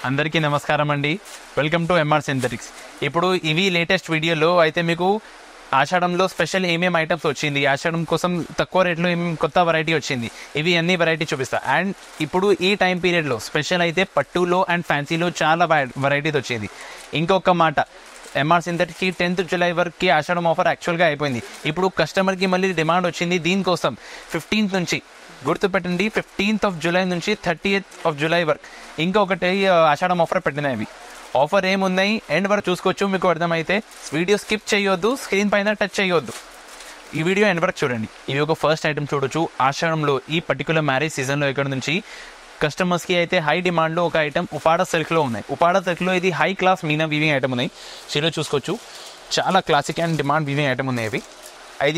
అందరికీ నమస్కారం అండి. Welcome to MR Synthetics. ఇప్పుడు ఇవి లేటెస్ట్ వీడియోలో అయితే మీకు ఆషాఢంలో స్పెషల్ ఏమేమి ఐటమ్స్ వచ్చింది, ఆషాఢం కోసం తక్కువ రేట్లో ఏమేమి కొత్త వెరైటీ వచ్చింది, ఇవి అన్ని వెరైటీ చూపిస్తా. అండ్ ఇప్పుడు ఈ టైం పీరియడ్లో స్పెషల్ అయితే పట్టులో అండ్ ఫ్యాన్సీలో చాలా వెరైటీస్ వచ్చింది. ఇంకొక మాట, ఎంఆర్ సింథటిక్స్కి 10th జూలై వరకు ఆషాఢం ఆఫర్ యాక్చువల్గా అయిపోయింది. ఇప్పుడు కస్టమర్కి మళ్ళీ డిమాండ్ వచ్చింది. దీనికోసం 15th నుంచి గుర్తుపెట్టండి, 15th జూలై నుంచి 30th జూలై వరకు ఇంకొకటి ఆషాఢం ఆఫర్ పెట్టినవి. ఆఫర్ ఏమున్నాయి ఎండ్ వరకు చూసుకోవచ్చు, మీకు అర్థమైతే. వీడియో స్కిప్ చేయొద్దు, స్క్రీన్ పైన టచ్ చేయొద్దు, ఈ వీడియో ఎండ్ వరకు చూడండి. ఇవి ఒక ఫస్ట్ ఐటమ్ చూడొచ్చు. ఆషాఢంలో ఈ పర్టికులర్ మ్యారేజ్ సీజన్లో ఇక్కడ నుంచి కస్టమర్స్కి అయితే హై డిమాండ్లో ఒక ఐటమ్ ఉపాడా సిల్క్లో ఉన్నాయి. ఉపాడా సిల్క్లో ఇది high class Meena weaving item ఉన్నాయి. చీర చూసుకోవచ్చు, చాలా classic and demand weaving item ఉన్నాయి ఇవి.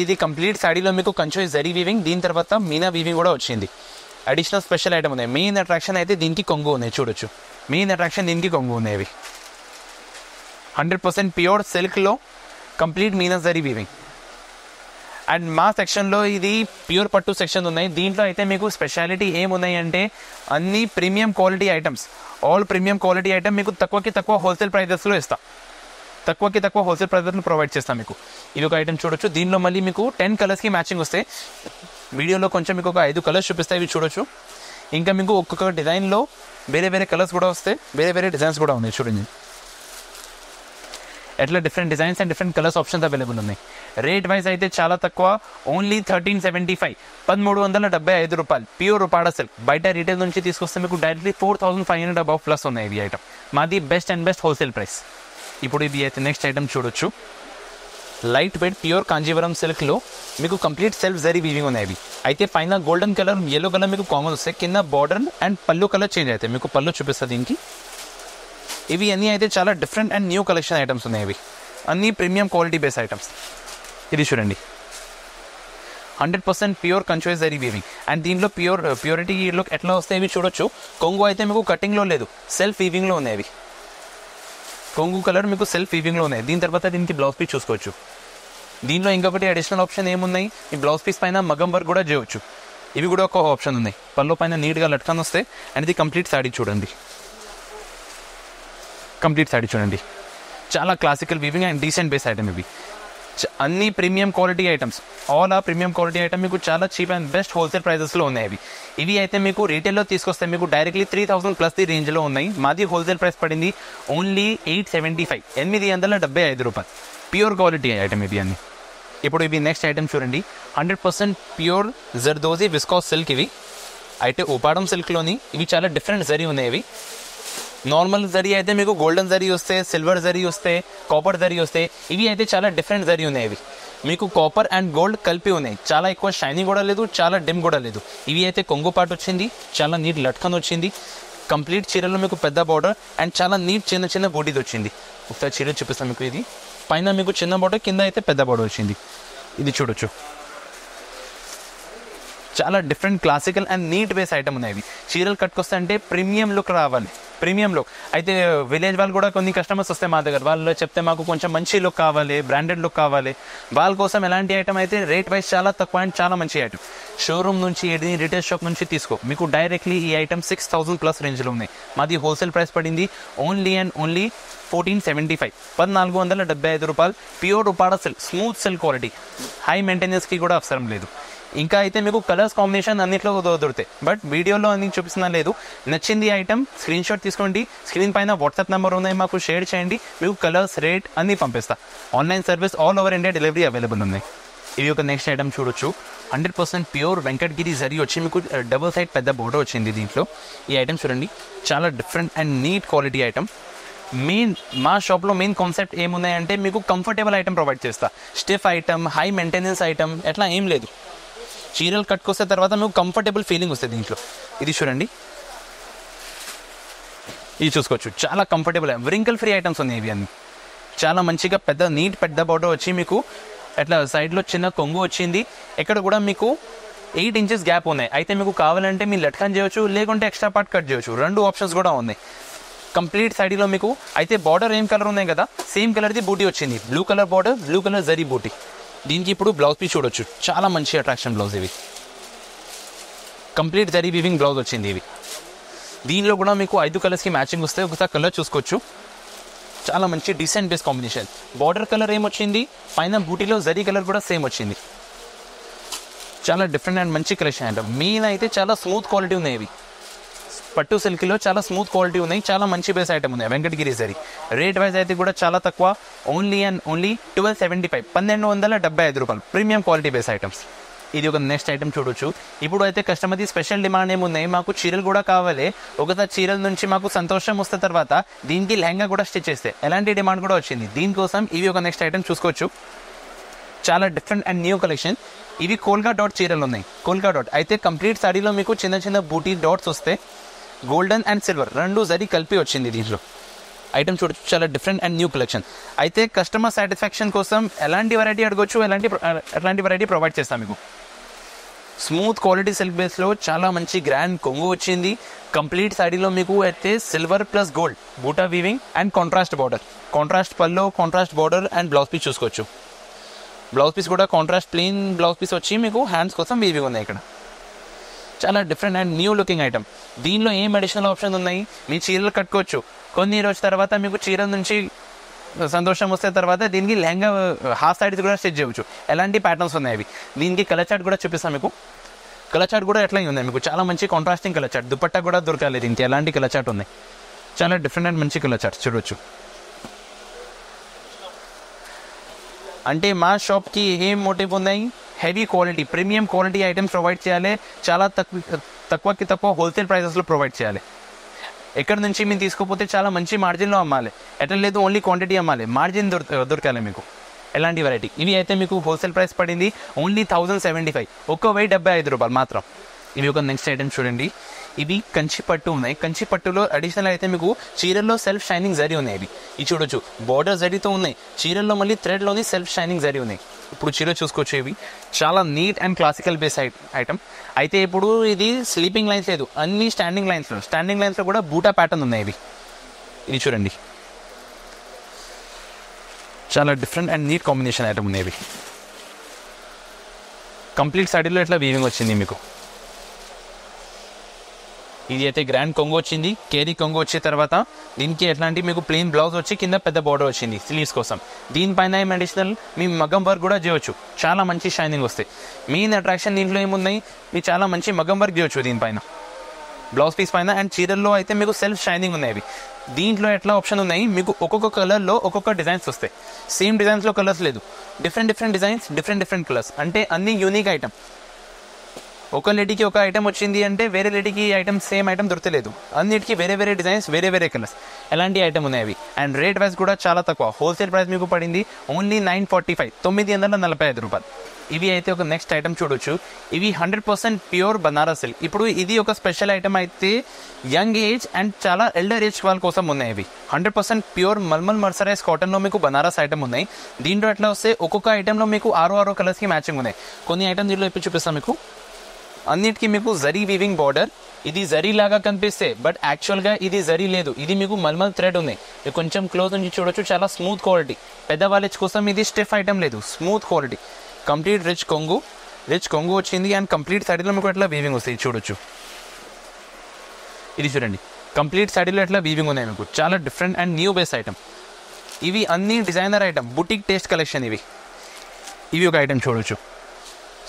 ఇది కంప్లీట్ సాడీలో మీకు కంచో జరీ వీవింగ్, దీని తర్వాత మీనా వీవింగ్ కూడా వచ్చింది. అడిషనల్ స్పెషల్ ఐటమ్ ఉన్నాయి. మెయిన్ అట్రాక్షన్ అయితే దీనికి కొంగు ఉన్నాయి. చూడొచ్చు, మెయిన్ అట్రాక్షన్ దీనికి కొంగు ఉన్నాయి. ఇవి 100% ప్యూర్ సిల్క్లో complete meena zari weaving. And మా సెక్షన్లో ఇది ప్యూర్ పట్టు సెక్షన్ ఉన్నాయి. దీంట్లో అయితే మీకు స్పెషాలిటీ ఏమున్నాయి అంటే అన్ని premium quality items, all premium quality item మీకు తక్కువకి తక్కువ హోల్సేల్ ప్రైజెస్లో ఇస్తాం. తక్కువకి తక్కువ హోల్సేల్ ప్రైజెస్లో ప్రొవైడ్ చేస్తాం మీకు. ఇది ఒక ఐటమ్ చూడొచ్చు. దీనిలో మళ్ళీ మీకు 10 కలర్స్కి మ్యాచింగ్ వస్తాయి. వీడియోలో కొంచెం మీకు ఒక 5 కలర్స్ చూపిస్తాయి, ఇవి చూడొచ్చు. ఇంకా మీకు ఒక్కొక్క డిజైన్లో వేరే వేరే కలర్స్ కూడా వస్తాయి, వేరే వేరే డిజైన్స్ కూడా ఉన్నాయి. చూడండి ఎట్లా different designs and different colours options available ఉన్నాయి. రేట్ వైజ్ అయితే చాలా తక్కువ, ఓన్లీ 1375, 1375 రూపాయలు ప్యూర్ ఉపాడా సిల్క్. బయట రీటైల్ నుంచి తీసుకొస్తే మీకు డైరెక్ట్లీ 4500 అబౌవ్ ప్లస్ ఉన్నాయి ఇవి ఐటమ్. మాది best and best wholesale price. ఇప్పుడు ఇది అయితే నెక్స్ట్ ఐటమ్ చూడొచ్చు. లైట్ వెయిట్ ప్యూర్ కాంజీవరం సిల్క్లో మీకు కంప్లీట్ సెల్ఫ్ జరీ వీవింగ్ ఉన్నాయి. అయితే పైన గోల్డెన్ కలర్, ఎల్లో కలర్ మీకు కామన్ వస్తాయి. కింద బార్డర్ అండ్ పళ్ళు కలర్ చేంజ్ అవుతాయి. మీకు పళ్ళు చూపిస్తుంది దీనికి. ఇవి అన్నీ అయితే చాలా different and new collection items ఉన్నాయి. ఇవి అన్నీ ప్రీమియం క్వాలిటీ బేస్ ఐటమ్స్. ఇది చూడండి, 100% ప్యూర్ కంచోయ్ జరీ వీవింగ్. అండ్ దీంట్లో ప్యూరిటీ లుక్ ఎట్లా వస్తాయి ఇవి చూడొచ్చు. కొంగు అయితే మీకు కటింగ్లో లేదు, సెల్ఫ్ వీవింగ్లో ఉన్నాయి. ఇవి కొంగు కలర్ మీకు సెల్ఫ్ వీవింగ్లో ఉన్నాయి. దీని తర్వాత దీనికి బ్లౌజ్ పీస్ చూసుకోవచ్చు. దీనిలో ఇంకొకటి అడిషనల్ ఆప్షన్ ఏమున్నాయి, ఈ బ్లౌజ్ పీస్ పైన మగ్గం వర్క్ కూడా చేయవచ్చు. ఇవి కూడా ఒక ఆప్షన్ ఉన్నాయి. పళ్ళు పైన నీట్గా లట్కన్ వస్తాయి. అండ్ ఇది కంప్లీట్ శారీ చూడండి, కంప్లీట్ శారీ చూడండి. చాలా classical weaving and decent base item. ఇవి అన్ని ప్రీమియం క్వాలిటీ ఐటమ్స్, ఆల్ ఆ ప్రీమియం క్వాలిటీ ఐటమ్ మీకు చాలా చీప్ అండ్ బెస్ట్ హోల్సేల్ ప్రైజెస్లో ఉన్నాయి. ఇవి అయితే మీకు రీటైల్లో తీసుకొస్తే మీకు డైరెక్ట్లీ 3000 ప్లస్ ది రేంజ్లో ఉన్నాయి. మాది హోల్సేల్ ప్రైస్ పడింది ఓన్లీ 875, 875 రూపాయలు. ప్యూర్ క్వాలిటీ ఐటమ్ ఇవి అన్ని. ఇప్పుడు ఇవి నెక్స్ట్ ఐటమ్ చూడండి. 100% ప్యూర్ జర్దోజీ విస్కాస్ సిల్క్. ఇవి అయితే ఉపాడం సిల్క్లోని ఇవి చాలా డిఫరెంట్ జరీ ఉన్నాయి. ఇవి నార్మల్ జరీ అయితే మీకు గోల్డెన్ జరీ వస్తే, సిల్వర్ జరీ వస్తే, కాపర్ జరీ వస్తే. ఇవి అయితే చాలా డిఫరెంట్ జరీ ఉన్నాయి. ఇవి మీకు కాపర్ అండ్ గోల్డ్ కలిపి ఉన్నాయి. చాలా ఎక్కువ షైనింగ్ కూడా లేదు, చాలా డిమ్ కూడా లేదు. ఇవి అయితే కొంగు పాటు వచ్చింది, చాలా నీట్ లట్కన్ వచ్చింది. కంప్లీట్ చీరలో మీకు పెద్ద బార్డర్ అండ్ చాలా నీట్ చిన్న చిన్న బూటీది వచ్చింది. ఒకసారి చీర చూపిస్తాను మీకు. ఇది పైన మీకు చిన్న బార్డర్, కింద అయితే పెద్ద బార్డర్ వచ్చింది. ఇది చూడొచ్చు, చాలా different classical and neat base item ఉన్నాయి. చీరలు కట్టుకొస్తే అంటే ప్రీమియం లుక్ రావాలి, ప్రీమియం లుక్. అయితే విలేజ్ వాళ్ళు కూడా కొన్ని కస్టమర్స్ వస్తే మా దగ్గర, వాళ్ళు చెప్తే మాకు కొంచెం మంచి లుక్ కావాలి, బ్రాండెడ్ లుక్ కావాలి. వాళ్ళ కోసం ఎలాంటి ఐటమ్ అయితే రేట్ వైజ్ చాలా తక్కువ అండ్ చాలా మంచి ఐటమ్. షోరూమ్ నుంచి రిటైల్ షాప్ నుంచి తీసుకో, మీకు డైరెక్ట్లీ ఈ ఐటమ్ 6000 ప్లస్ రేంజ్లో ఉన్నాయి. మాది హోల్సేల్ ప్రైస్ పడింది ఓన్లీ అండ్ ఓన్లీ 1475, 1475 రూపాయలు. Pure Uppada silk, smooth silk quality, high మెయింటెనెన్స్కి కూడా అవసరం లేదు. ఇంకా అయితే మీకు కలర్స్ కాంబినేషన్ అన్నింటిలో దొరుకుతాయి, బట్ వీడియోలో అన్ని చూపిస్తున్నా లేదు. నచ్చింది ఐటమ్ స్క్రీన్ షాట్ తీసుకోండి. స్క్రీన్ పైన వాట్సాప్ నెంబర్ ఉన్నాయి, మాకు షేర్ చేయండి. మీకు కలర్స్, రేట్ అన్నీ పంపిస్తా. Online service all over India delivery available ఉన్నాయి. ఇవి ఒక నెక్స్ట్ ఐటమ్ చూడొచ్చు. 100% ప్యూర్ వెంకటగిరి జరీ వచ్చి మీకు డబుల్ సైడ్ పెద్ద బోర్డర్ వచ్చింది దీంట్లో. ఈ ఐటమ్ చూడండి, చాలా different and neat quality item. మా షాప్లో మెయిన్ కాన్సెప్ట్ ఏమున్నాయంటే మీకు కంఫర్టబుల్ ఐటమ్ ప్రొవైడ్ చేస్తా. Stiff item, high maintenance item ఎట్లా ఏం లేదు. చీరలు కట్టుకొస్తే తర్వాత మీకు కంఫర్టబుల్ ఫీలింగ్ వస్తుంది దీంట్లో. ఇది చూడండి, ఇది చూసుకోవచ్చు, చాలా కంఫర్టబుల్ వ్రింకల్ ఫ్రీ ఐటమ్స్ ఉన్నాయి. ఇవి అన్ని చాలా మంచిగా పెద్ద నీట్ పెద్ద బార్డర్ వచ్చి మీకు ఎట్లా సైడ్లో చిన్న కొంగు వచ్చింది. ఎక్కడ కూడా మీకు 8 ఇంచెస్ గ్యాప్ ఉన్నాయి. అయితే మీకు కావాలంటే మీరు లట్కన్ చేయొచ్చు, లేకుంటే ఎక్స్ట్రా పార్ట్ కట్ చేయొచ్చు. 2 ఆప్షన్స్ కూడా ఉన్నాయి. కంప్లీట్ సైడ్లో మీకు అయితే బార్డర్ ఏం కలర్ ఉన్నాయి కదా, సేమ్ కలర్ది బూటీ వచ్చింది. Blue colour border, blue colour zari బూటీ. దీనికి ఇప్పుడు బ్లౌజ్ పీస్ చూడొచ్చు, చాలా మంచి అట్రాక్షన్ బ్లౌజ్. ఇవి కంప్లీట్ జరీ వీవింగ్ బ్లౌజ్ వచ్చింది. ఇవి దీనిలో కూడా మీకు 5 కలర్స్కి మ్యాచింగ్ వస్తే ఒకసారి కలర్ చూసుకోవచ్చు. చాలా మంచి decent base combination. Border colour ఏమొచ్చింది, పైన బూటీలో జరీ కలర్ కూడా సేమ్ వచ్చింది. చాలా డిఫరెంట్ అండ్ మంచి కలెక్షన్ అంట. మెయిన్ అయితే చాలా స్మూత్ క్వాలిటీ ఉన్నాయి ఇవి. పట్టు సిల్క్లో చాలా స్మూత్ క్వాలిటీ ఉన్నాయి, చాలా మంచి బేస్ ఐటమ్ ఉన్నాయి. వెంకటగిరి జరీ రేట్ వైజ్ అయితే కూడా చాలా తక్కువ, ఓన్లీ అండ్ ఓన్లీ 1275, 1275 రూపాయలు. Premium quality base items. ఇది ఒక నెక్స్ట్ ఐటమ్ చూడొచ్చు. ఇప్పుడు అయితే కస్టమర్ది స్పెషల్ డిమాండ్ ఏమున్నాయి, మాకు చీరలు కూడా కావాలి, ఒకసారి చీరల నుంచి మాకు సంతోషం వస్తే తర్వాత దీనికి లెహంగా కూడా స్టిచ్ చేస్తే ఎలాంటి డిమాండ్ కూడా వచ్చింది. దీనికోసం ఇవి ఒక నెక్స్ట్ ఐటమ్ చూసుకోవచ్చు. చాలా డిఫరెంట్ అండ్ న్యూ కలెక్షన్. ఇవి కోల్గా డాట్ చీరలు ఉన్నాయి. కోల్గా డాట్ అయితే కంప్లీట్ సాడీలో మీకు చిన్న చిన్న బూటీ డాట్స్ వస్తే గోల్డెన్ అండ్ సిల్వర్ రెండు జరీ కలిపి వచ్చింది దీంట్లో. ఐటమ్ చూడొచ్చు, చాలా డిఫరెంట్ అండ్ న్యూ కలెక్షన్. అయితే కస్టమర్ సాటిస్ఫాక్షన్ కోసం ఎలాంటి వెరైటీ అడగొచ్చు, ఎలాంటి వెరైటీ ప్రొవైడ్ చేస్తాం మీకు. స్మూత్ క్వాలిటీ సిల్క్ బేస్లో చాలా మంచి గ్రాండ్ కొంగు వచ్చింది. కంప్లీట్ సాడీలో మీకు అయితే సిల్వర్ ప్లస్ గోల్డ్ బూటా weaving and contrast border, contrast pallu, contrast border and blouse piece చూసుకోవచ్చు. బ్లౌజ్ పీస్ కూడా కాంట్రాస్ట్ ప్లెయిన్ బ్లౌజ్ పీస్ వచ్చి మీకు హ్యాండ్స్ కోసం వీవింగ్ ఉన్నాయి ఇక్కడ. చాలా different and new looking item. దీనిలో ఏం అడిషనల్ ఆప్షన్ ఉన్నాయి, మీ చీరలు కట్టుకోవచ్చు. కొన్ని రోజు తర్వాత మీకు చీర నుంచి సంతోషం వస్తే తర్వాత దీనికి లెహంగా హాఫ్ సాడీస్ కూడా స్టిచ్ చేయవచ్చు. ఎలాంటి ప్యాటర్న్స్ ఉన్నాయి అవి. దీనికి కలర్ చార్ట్ కూడా చూపిస్తాను మీకు. కలర్ చార్ట్ కూడా ఎట్లా ఉంది మీకు, చాలా మంచి కాంట్రాస్టింగ్ కలర్ చార్ట్. దుపట్టా కూడా దొరకాలి దీనికి, ఎలాంటి కలర్ చార్ట్ ఉన్నాయి. చాలా డిఫరెంట్ అండ్ మంచి కలర్ చార్ట్ చూడవచ్చు. అంటే మా షాప్కి ఏం మోటివ్ ఉన్నాయి, heavy quality premium quality items provide చేయాలి. చాలా తక్కువకి తక్కువ హోల్సేల్ ప్రైజెస్లో ప్రొవైడ్ చేయాలి. ఎక్కడి నుంచి మీరు తీసుకోపోతే చాలా మంచి మార్జిన్లో అమ్మాలి. ఎట్లా లేదు ఓన్లీ క్వాంటిటీ అమ్మాలి, మార్జిన్ దొరకాలి మీకు. ఎలాంటి వెరైటీ ఇవి అయితే మీకు హోల్సేల్ ప్రైస్ పడింది ఓన్లీ 1075, 1075 రూపాయలు మాత్రం. ఇవి ఒక నెక్స్ట్ ఐటమ్ చూడండి. ఇవి కంచి పట్టు ఉన్నాయి. కంచి పట్టులో అడిషనల్ అయితే మీకు చీరల్లో సెల్ఫ్ షైనింగ్ జరీ ఉన్నాయి. ఇవి చూడొచ్చు, బార్డర్ జరీతో ఉన్నాయి. చీరల్లో మళ్ళీ థ్రెడ్లోని సెల్ఫ్ షైనింగ్ జరీ ఉన్నాయి. ఇప్పుడు చీర చూసుకోవచ్చు. ఇవి చాలా neat and classical base item. అయితే ఇప్పుడు ఇది స్లీపింగ్ లైన్స్ లేదు, అన్ని స్టాండింగ్ లైన్స్లో కూడా బూటా ప్యాటర్న్ ఉన్నాయి. ఇది చూడండి, చాలా different and neat combination item ఉన్నాయి. కంప్లీట్ సాడీలో ఇట్లా వీవింగ్ వచ్చింది మీకు. ఇది అయితే గ్రాండ్ కొంగు వచ్చింది. కేరీ కొంగు వచ్చిన తర్వాత దీనికి ఎట్లాంటి మీకు ప్లెయిన్ బ్లౌజ్ వచ్చి కింద పెద్ద బార్డర్ వచ్చింది స్లీవ్స్ కోసం. దీనిపైన ఏం అడిషనల్ మీ మగ్గం వర్క్ కూడా చేయవచ్చు. చాలా మంచి షైనింగ్ వస్తాయి. మెయిన్ అట్రాక్షన్ దీంట్లో ఏమున్నాయి, మీరు చాలా మంచి మగ్గం వర్క్ చేయవచ్చు దీనిపైన, బ్లౌజ్ పీస్ పైన. అండ్ చీరల్లో అయితే మీకు సెల్ఫ్ షైనింగ్ ఉన్నాయి. దీంట్లో ఎట్లా ఆప్షన్ ఉన్నాయి, మీకు ఒక్కొక్క కలర్లో ఒక్కొక్క డిజైన్స్ వస్తాయి. సేమ్ డిజైన్స్లో కలర్స్ లేదు, డిఫరెంట్ డిజైన్స్, డిఫరెంట్ కలర్స్. అంటే అన్ని యూనిక్ ఐటమ్. ఒక లేడీకి ఒక ఐటమ్ వచ్చింది అంటే వేరే లేడీకి ఐటమ్ సేమ్ ఐటమ్ దొరకలేదు. అన్నిటికీ వేరే డిజైన్స్, వేరే కలర్స్, ఎలాంటి ఐటమ్ ఉన్నాయి. అండ్ రేట్ వైజ్ కూడా చాలా తక్కువ. హోల్సేల్ ప్రైస్ మీకు పడింది ఓన్లీ 945, 945 రూపాయలు. ఇవి అయితే ఒక నెక్స్ట్ ఐటమ్ చూడొచ్చు. ఇవి 100% ప్యూర్ బనారస్ సిల్క్. ఇప్పుడు ఇది ఒక స్పెషల్ ఐటమ్ అయితే యంగ్ ఏజ్ అండ్ చాలా ఎల్డర్ ఏజ్ వాళ్ళ కోసం ఉన్నాయి. ఇవి 100% ప్యూర్ మల్మల్ మర్సరైజ్ కాటన్లో మీకు బనారస్ ఐటమ్ ఉన్నాయి. దీంట్లో ఎట్లా వస్తే ఒక్కొక్క ఐటెంలో మీకు 6 కలర్స్కి మ్యాచింగ్ ఉన్నాయి. కొన్ని ఐటమ్ దీంట్లో ఇప్పుడు చూపిస్తాను మీకు. అన్నిటికీ మీకు జరీ వీవింగ్ బార్డర్. ఇది జరీ లాగా కనిపిస్తే బట్ యాక్చువల్గా ఇది జరీ లేదు, ఇది మీకు మల్మల్ థ్రెడ్ ఉన్నాయి. మీరు కొంచెం క్లోజ్ నుంచి చూడొచ్చు, చాలా స్మూత్ క్వాలిటీ. పెద్దవాళ్ళ కోసం ఇది స్టిఫ్ ఐటమ్ లేదు, స్మూత్ క్వాలిటీ. కంప్లీట్ రిచ్ కొంగు వచ్చింది. అండ్ కంప్లీట్ సాడీలో మీకు ఎట్లా వీవింగ్ వస్తాయి చూడొచ్చు. ఇది చూడండి, కంప్లీట్ సాడీలో ఎట్లా వీవింగ్ ఉన్నాయి మీకు. చాలా different and new base item. ఇవి అన్ని designer item, boutique taste collection. ఇవి ఒక ఐటమ్ చూడొచ్చు.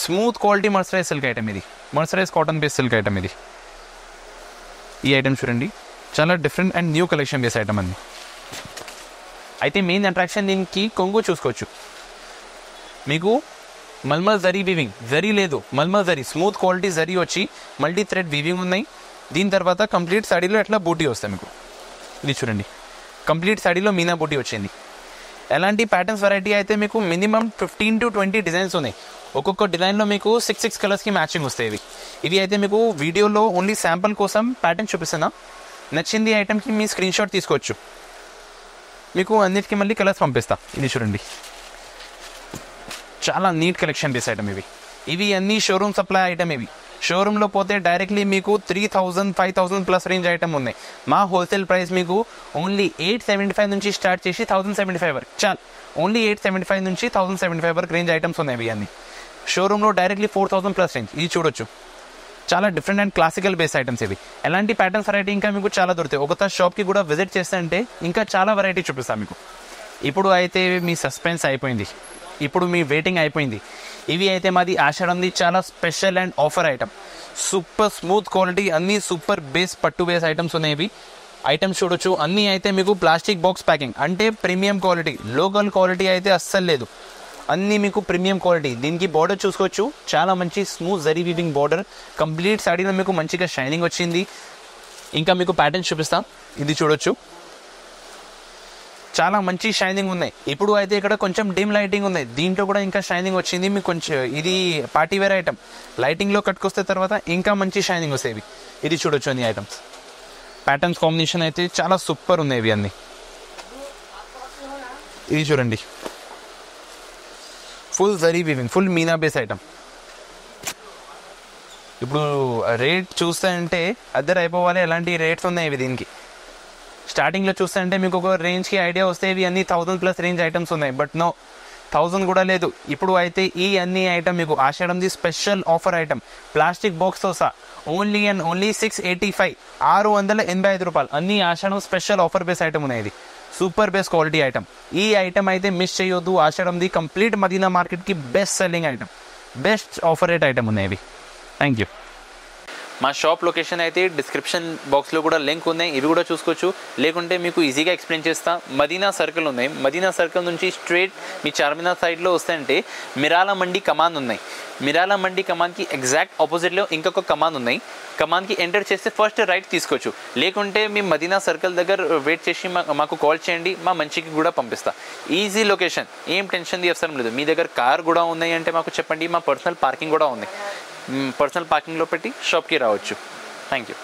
Smooth quality mercerised silk item. ఇది mercerised cotton base silk item. ఈ ఐటమ్ చూడండి, చాలా different and new collection base item అండి. అయితే మెయిన్ అట్రాక్షన్ దీనికి కొంగు చూసుకోవచ్చు. మీకు మల్మల్ జరీ వీవింగ్, జరీ లేదు మల్మల్ జరీ, స్మూత్ క్వాలిటీ జరీ వచ్చి మల్టీ థ్రెడ్ వీవింగ్ ఉన్నాయి. దీని తర్వాత కంప్లీట్ సాడీలో ఎట్లా బూటీ వస్తాయి మీకు. ఇది చూడండి, కంప్లీట్ సాడీలో మీనా బూటీ వచ్చింది. ఎలాంటి ప్యాటర్న్స్ వెరైటీ అయితే మీకు మినిమం 15 to 20 డిజైన్స్ ఉన్నాయి. ఒక్కొక్క డిజైన్లో మీకు 6 కలర్స్కి మ్యాచింగ్ వస్తాయి. ఇవి అయితే మీకు వీడియోలో ఓన్లీ శాంపుల్ కోసం ప్యాటర్న్ చూపిస్తున్నా. నచ్చింది ఐటమ్కి మీ స్క్రీన్ షాట్ తీసుకోవచ్చు. మీకు అన్నిటికీ మళ్ళీ కలర్స్ పంపిస్తా. ఇది చూడండి, చాలా నీట్ కలెక్షన్ బేస్ ఐటమ్. ఇవి అన్ని షోరూమ్ సప్లై ఐటమ్. షోరూంలో పోతే డైరెక్ట్లీ మీకు 3000, 5000 ప్లస్ రేంజ్ ఐటమ్ ఉన్నాయి. మా హోల్సేల్ ప్రైస్ మీకు ఓన్లీ 875 నుంచి స్టార్ట్ చేసి 1075 వరకు. ఓన్లీ 875 నుంచి 1075 వరకు రేంజ్ ఐటమ్స్ ఉన్నాయి. అన్ని షోరూంలో డైరెక్ట్లీ 4000 ప్లస్ రేంజ్. ఇది చూడొచ్చు, చాలా different and classical base items ఇవి. ఎలాంటి ప్యాటర్న్స్ వెరైటీ ఇంకా మీకు చాలా దొరుకుతాయి. ఒకసారి షాప్కి కూడా విజిట్ చేస్తే అంటే ఇంకా చాలా వెరైటీ చూపిస్తాను మీకు. ఇప్పుడు అయితే మీ సస్పెన్స్ అయిపోయింది, ఇప్పుడు మీ వెయిటింగ్ అయిపోయింది. ఇవి అయితే మాది ఆషాఢంది చాలా special and offer item. Super smooth quality, అన్నీ సూపర్ బేస్ పట్టు బేస్ ఐటమ్స్ ఉన్నాయి. ఇవి ఐటమ్స్ చూడొచ్చు, అన్నీ అయితే మీకు ప్లాస్టిక్ బాక్స్ ప్యాకింగ్, అంటే ప్రీమియం క్వాలిటీ. లోకల్ క్వాలిటీ అయితే అస్సలు లేదు, అన్నీ మీకు ప్రీమియం క్వాలిటీ. దీనికి బార్డర్ చూసుకోవచ్చు, చాలా మంచి smooth zari weaving border. Complete సాడీలో మీకు మంచిగా షైనింగ్ వచ్చింది. ఇంకా మీకు ప్యాటర్న్ చూపిస్తాం, ఇది చూడొచ్చు, చాలా మంచి షైనింగ్ ఉన్నాయి. ఇప్పుడు అయితే ఇక్కడ కొంచెం డిమ్ లైటింగ్ ఉన్నాయి, దీంట్లో కూడా ఇంకా షైనింగ్ వచ్చింది మీకు. కొంచెం ఇది పార్టీ వేర్ ఐటమ్, లైటింగ్లో కట్టుకొస్తే తర్వాత ఇంకా మంచి షైనింగ్ వస్తాయి. ఇది చూడొచ్చు, అన్ని ఐటమ్స్ ప్యాటర్న్స్ కాంబినేషన్ అయితే చాలా సూపర్ ఉన్నాయి ఇవి అన్నీ. ఇది చూడండి, full zari weaving, full Meena base item. ఇప్పుడు రేట్ చూస్తే అంటే అద్దరు అయిపోవాలి, ఎలాంటి రేట్స్ ఉన్నాయి ఇవి. దీనికి స్టార్టింగ్లో చూస్తే అంటే మీకు ఒక రేంజ్కి ఐడియా వస్తే ఇవి అన్ని 1000+ రేంజ్ ఐటమ్స్ ఉన్నాయి. బట్ నో, 1000 కూడా లేదు. ఇప్పుడు అయితే ఈ అన్ని ఐటమ్ మీకు ఆషాఢంది స్పెషల్ ఆఫర్ ఐటమ్, ప్లాస్టిక్ బాక్స్తో సహా ఓన్లీ అండ్ ఓన్లీ 685, 685 రూపాయలు. అన్ని ఆషాఢం స్పెషల్ ఆఫర్ బేస్ ఐటమ్ ఉన్నాయి. ఇది సూపర్ బేస్ క్వాలిటీ ఐటమ్. ఈ ఐటమ్ అయితే మిస్ చేయొద్దు. ఆషాఢంది కంప్లీట్ మదీనా మార్కెట్కి best selling item, best offer rate item ఉన్నాయి ఇవి. Thank you. మా షాప్ లొకేషన్ అయితే డిస్క్రిప్షన్ బాక్స్లో కూడా లింక్ ఉన్నాయి, ఇవి కూడా చూసుకోవచ్చు. లేకుంటే మీకు ఈజీగా ఎక్స్ప్లెయిన్ చేస్తా. మదీనా సర్కిల్ ఉన్నాయి, మదీనా సర్కిల్ నుంచి స్ట్రేట్ మీ చార్మినార్ సైడ్లో వస్తే అంటే మిరాల మండి కమాన్ ఉన్నాయి. మిరాల మండి కమాన్కి ఎగ్జాక్ట్ ఆపోజిట్లో ఇంకొక కమాన్ ఉన్నాయి. కమాన్కి ఎంటర్ చేస్తే ఫస్ట్ రైట్ తీసుకోవచ్చు. లేకుంటే మీ మదీనా సర్కిల్ దగ్గర వెయిట్ చేసి మాకు కాల్ చేయండి, మా మంచికి కూడా పంపిస్తా. ఈజీ లొకేషన్, ఏం టెన్షన్ది అవసరం లేదు. మీ దగ్గర కార్ కూడా ఉన్నాయి అంటే మాకు చెప్పండి, మా పర్సనల్ పార్కింగ్ కూడా ఉంది. పర్సనల్ పార్కింగ్లో పెట్టి షాప్కి రావచ్చు. Thank you.